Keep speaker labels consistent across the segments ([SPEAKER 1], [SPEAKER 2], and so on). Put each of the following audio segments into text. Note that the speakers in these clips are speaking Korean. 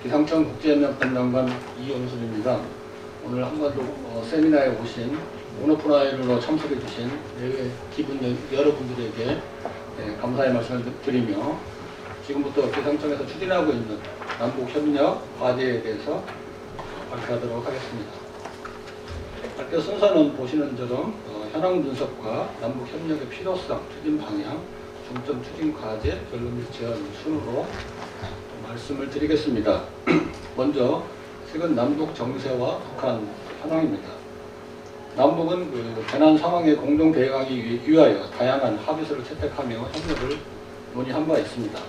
[SPEAKER 1] 기상청 국제연맹판단관 이용순입니다. 오늘 한반도 세미나에 오신 오너프라이로 참석해 주신 기분 여러분들에게 감사의 말씀을 드리며 지금부터 기상청에서 추진하고 있는 남북협력 과제에 대해서 발표하도록 하겠습니다. 발표 순서는 보시는 대로 현황 분석과 남북협력의 필요성, 추진 방향, 중점 추진 과제, 결론 및 제안 순으로 말씀을 드리겠습니다. 먼저 최근 남북 정세와 북한 현황입니다. 남북은 재난 상황에 공동 대응하기 위하여 다양한 합의서를 채택하며 협력을 논의한 바 있습니다.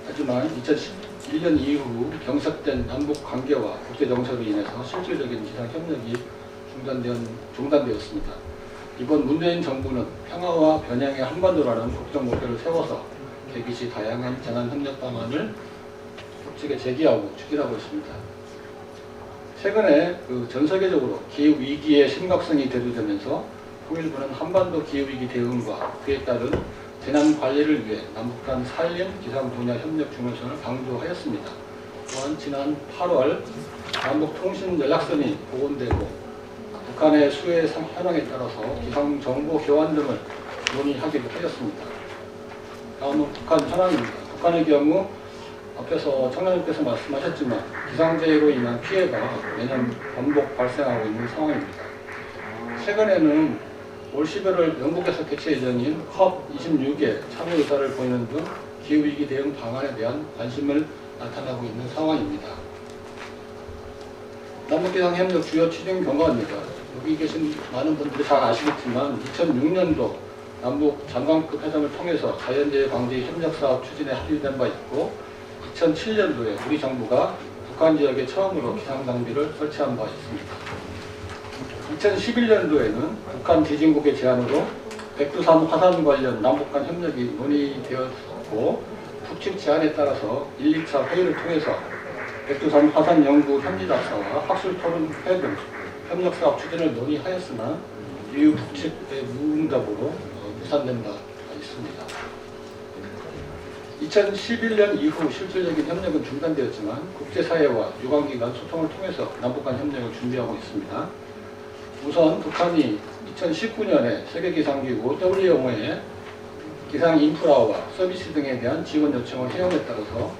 [SPEAKER 1] 하지만 2011년 이후 경색된 남북 관계와 국제 정세로 인해서 실질적인 기상 협력이 중단되었습니다. 이번 문재인 정부는 평화와 변형의 한반도라는 국정 목표를 세워서 개기시 다양한 재난 협력 방안을 국측에 제기하고 추진하고 있습니다. 최근에 전 세계적으로 기후 위기의 심각성이 대두되면서 통일부는 한반도 기후 위기 대응과 그에 따른 재난 관리를 위해 남북 간 산림 기상 분야 협력 중요성을 강조하였습니다. 또한 지난 8월 남북 통신 연락선이 복원되고 북한의 수해 현황에 따라서 기상 정보 교환 등을 논의하기도 하였습니다. 다음은 북한 현황입니다. 북한의 경우 앞에서 청장님께서 말씀하셨지만 기상재해로 인한 피해가 매년 반복 발생하고 있는 상황입니다. 최근에는 올 11월 영국에서 개최 예정인 COP26에 참여 의사를 보이는 등 기후위기 대응 방안에 대한 관심을 나타나고 있는 상황입니다. 남북기상협력 주요 추진 경과입니다. 여기 계신 많은 분들이 잘 아시겠지만 2006년도 남북 장관급 회담을 통해서 자연재해 방지 협력사업 추진에 합의된 바 있고 2007년도에 우리 정부가 북한 지역에 처음으로 기상장비를 설치한 바 있습니다. 2011년도에는 북한 지진국의 제안으로 백두산 화산 관련 남북 간 협력이 논의되었고 북측 제안에 따라서 1, 2차 회의를 통해서 백두산 화산 연구 현지 답사와 학술 토론회 등 협력사업 추진을 논의하였으나 이후 북측의 무응답으로 무산된 바 있습니다. 2011년 이후 실질적인 협력은 중단되었지만 국제사회와 유관기관 소통을 통해서 남북 간 협력을 준비하고 있습니다. 우선 북한이 2019년에 세계기상기구 WMO에 기상 인프라와 서비스 등에 대한 지원 요청을 해옴에 따라서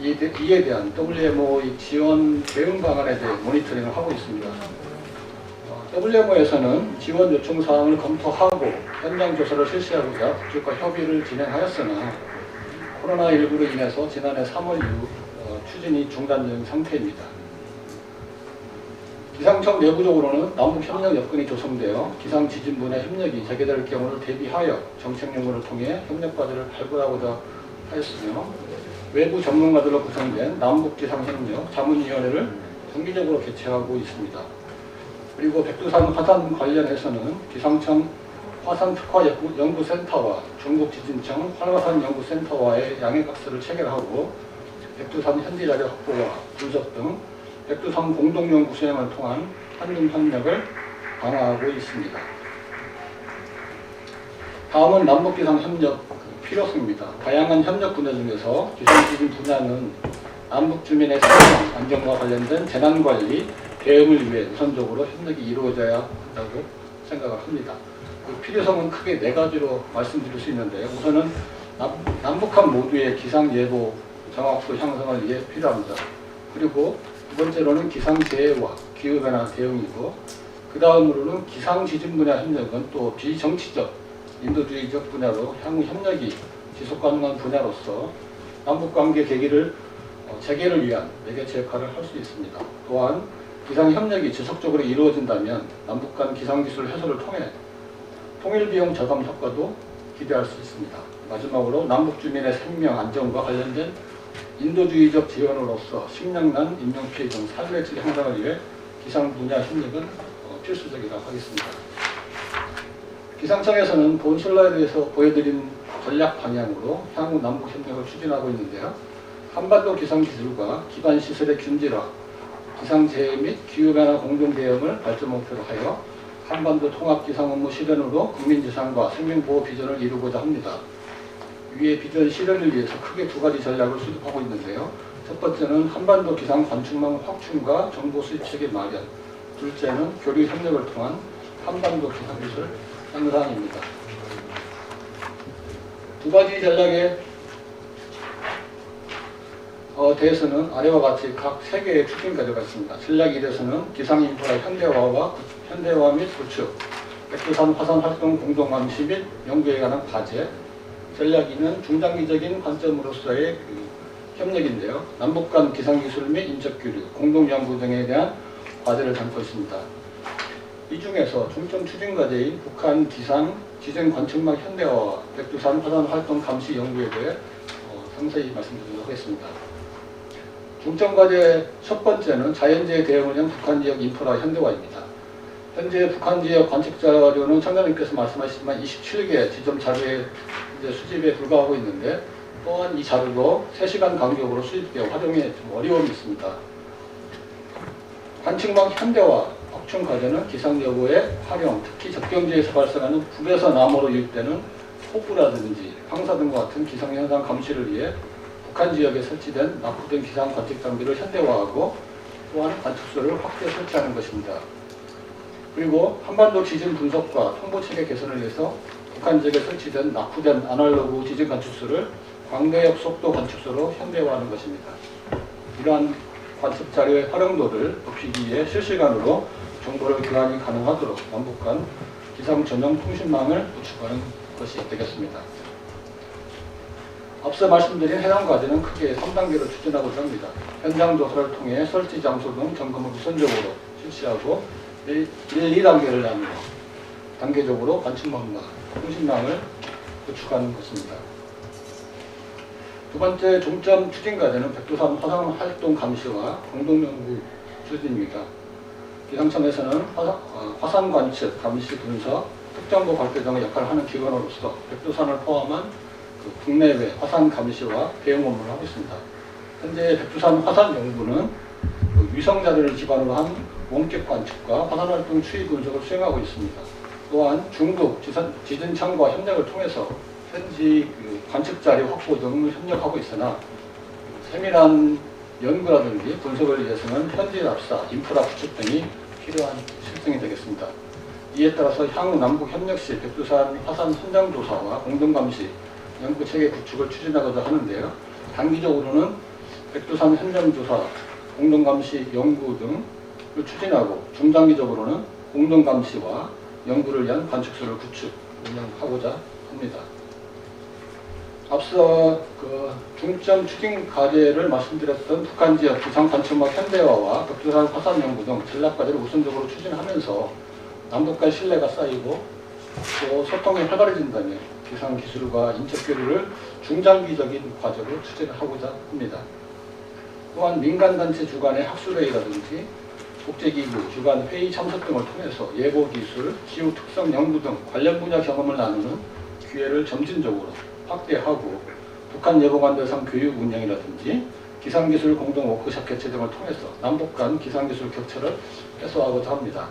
[SPEAKER 1] 이에 대한 WMO의 지원 대응 방안에 대해 모니터링을 하고 있습니다. WMO에서는 지원 요청 사항을 검토하고 현장 조사를 실시하고자 북측과 협의를 진행하였으나 코로나19로 인해서 지난해 3월 이후 추진이 중단된 상태입니다. 기상청 내부적으로는 남북협력 여건이 조성되어 기상지진 분야 협력이 재개될 경우를 대비하여 정책 연구를 통해 협력 과제를 발굴하고자 하였으며 외부 전문가들로 구성된 남북기상협력 자문위원회를 정기적으로 개최하고 있습니다. 그리고 백두산 화산 관련해서는 기상청 화산특화연구센터와 중국지진청 활화산연구센터와의 양해각서를 체결하고 백두산 현지 자료 확보와 분석 등 백두산 공동연구 수행을 통한 한중 협력을 강화하고 있습니다. 다음은 남북기상 협력 필요성입니다. 다양한 협력 분야 중에서 기상지진 분야는 남북 주민의 생명 안전과 관련된 재난관리 대응을 위해 우선적으로 협력이 이루어져야 한다고 생각을 합니다. 그 필요성은 크게 네 가지로 말씀드릴 수 있는데 우선은 남북한 모두의 기상예보 정확도 향상을 위해 필요합니다. 그리고 두 번째로는 기상재해와 기후변화 대응이고 그 다음으로는 기상지진 분야 협력은 또 비정치적 인도주의적 분야로 향후 협력이 지속가능한 분야로서 남북관계 재개를 위한 매개체 역할을 할 수 있습니다. 또한 기상협력이 지속적으로 이루어진다면 남북 간 기상기술 해소를 통해 통일비용 절감 효과도 기대할 수 있습니다. 마지막으로 남북 주민의 생명 안전과 관련된 인도주의적 지원으로서 식량난, 인명피해 등 사회질 향상을 위해 기상 분야 협력은 필수적이라고 하겠습니다. 기상청에서는 본 슬라이드에서 보여드린 전략 방향으로 향후 남북 협력을 추진하고 있는데요. 한반도 기상기술과 기반 시설의 균질화, 기상재해 및 기후변화 공동대응을 발전 목표로 하여 한반도 통합기상 업무 실현으로 국민지상과 생명보호 비전을 이루고자 합니다. 위의 비전 실현을 위해서 크게 두 가지 전략을 수립하고 있는데요. 첫 번째는 한반도 기상 관측망 확충과 정보 수집 체계 마련, 둘째는 교류 협력을 통한 한반도 기상기술 향상입니다. 두 가지 전략에 대해서는 아래와 같이 각 3개의 추진 과제가 있습니다. 전략 1에서는 기상인프라 현대화 및 구축, 백두산 화산 활동 공동 감시 및 연구에 관한 과제, 전략 2는 중장기적인 관점으로서의 협력인데요. 남북 간 기상기술 및 인적 교류, 공동 연구 등에 대한 과제를 담고 있습니다. 이 중에서 중점 추진 과제인 북한 기상 지진 관측망 현대화와 백두산 화산 활동 감시 연구에 대해 상세히 말씀드리도록 하겠습니다. 중점 과제 첫 번째는 자연재해 대응을 위한 북한 지역 인프라 현대화입니다. 현재 북한 지역 관측 자료는 청장님께서 말씀하셨지만 27개 지점 자료의 수집에 불과하고 있는데, 또한 이 자료도 3시간 간격으로 수집되어 활용에 좀 어려움이 있습니다. 관측망 현대화 확충 과제는 기상 여부의 활용, 특히 적경지에서 발생하는 북에서 남으로 유입되는 폭우라든지 황사 등과 같은 기상현상 감시를 위해 북한 지역에 설치된 낙후된 기상 관측 장비를 현대화하고, 또한 관측소를 확대 설치하는 것입니다. 그리고 한반도 지진 분석과 통보체계 개선을 위해서 북한 지역에 설치된 낙후된 아날로그 지진 관측소를 광대역 속도 관측소로 현대화하는 것입니다. 이러한 관측 자료의 활용도를 높이기 위해 실시간으로 정보를 교환이 가능하도록 남북 간 기상 전용 통신망을 구축하는 것이 되겠습니다. 앞서 말씀드린 해당 과제는 크게 3단계로 추진하고자 합니다. 현장 조사를 통해 설치 장소 등 점검을 우선적으로 실시하고 1, 2단계를 나누어 단계적으로 관측망과 통신망을 구축하는 것입니다. 두 번째 중점 추진 과제는 백두산 화산 활동 감시와 공동연구 추진입니다. 기상청에서는 화산 관측, 감시, 분석, 특정보 발표 등의 역할을 하는 기관으로서 백두산을 포함한 국내외 화산 감시와 대응 업무를 하고 있습니다. 현재 백두산 화산 연구는 위성 자료를 기반으로 한 원격 관측과 화산 활동 추이 분석을 수행하고 있습니다. 또한 중국 지진청과 협력을 통해서 현지 관측 자료 확보 등을 협력하고 있으나 세밀한 연구라든지 분석을 위해서는 현지 답사, 인프라 구축 등이 필요한 실정이 되겠습니다. 이에 따라서 향후 남북 협력 시 백두산 화산 현장 조사와 공동 감시, 연구 체계 구축을 추진하고자 하는데요. 단기적으로는 백두산 현장 조사, 공동 감시, 연구 등을 추진하고, 중장기적으로는 공동 감시와 연구를 위한 관측소를 구축, 운영하고자 합니다. 앞서 중점 추진 과제를 말씀드렸던 북한 지역 기상 관측망 현대화와 백두산 화산 연구 등 전략 과제를 우선적으로 추진하면서 남북 간 신뢰가 쌓이고 또 소통이 활발해진다면 기상 기술과 인적 교류를 중장기적인 과제로 추진하고자 합니다. 또한 민간단체 주관의 학술회의라든지 국제기구 주관 회의 참석 등을 통해서 예보 기술, 기후 특성 연구 등 관련 분야 경험을 나누는 기회를 점진적으로 확대하고, 북한 예보관 대상 교육 운영이라든지 기상기술 공동 워크숍 개최 등을 통해서 남북 간 기상기술 격차를 해소하고자 합니다.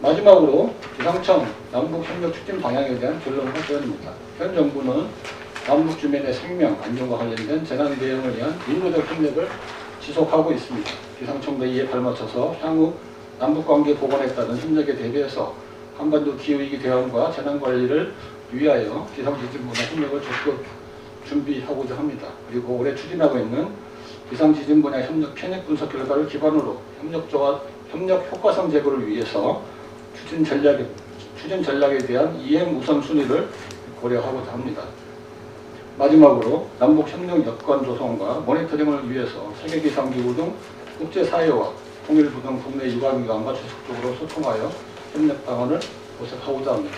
[SPEAKER 1] 마지막으로 기상청 남북협력 추진 방향에 대한 결론 발표입니다. 현 정부는 남북 주민의 생명, 안전과 관련된 재난 대응을 위한 인도적 협력을 지속하고 있습니다. 기상청도 이에 발맞춰서 향후 남북관계 복원에 따른 협력에 대비해서 한반도 기후위기 대응과 재난관리를 위하여 기상지진 분야 협력을 적극 준비하고자 합니다. 그리고 올해 추진하고 있는 기상지진 분야 협력 편익 분석 결과를 기반으로 협력 효과성 제고를 위해서 추진 전략에 대한 이행 우선순위를 고려하고자 합니다. 마지막으로 남북협력 여건 조성과 모니터링을 위해서 세계기상기구 등 국제사회와 통일부 등 국내 유관기관과 지속적으로 소통하여 협력 방안을 모색하고자 합니다.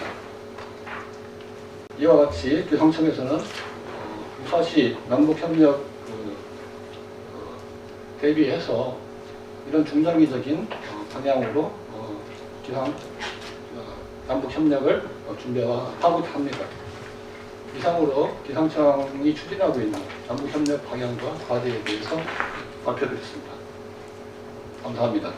[SPEAKER 1] 이와 같이 기상청에서는 유사시 남북협력 대비해서 이런 중장기적인 방향으로 남북협력을 준비하고 합니다. 이상으로 기상청이 추진하고 있는 남북협력 방향과 과제에 대해서 발표드렸습니다. 감사합니다.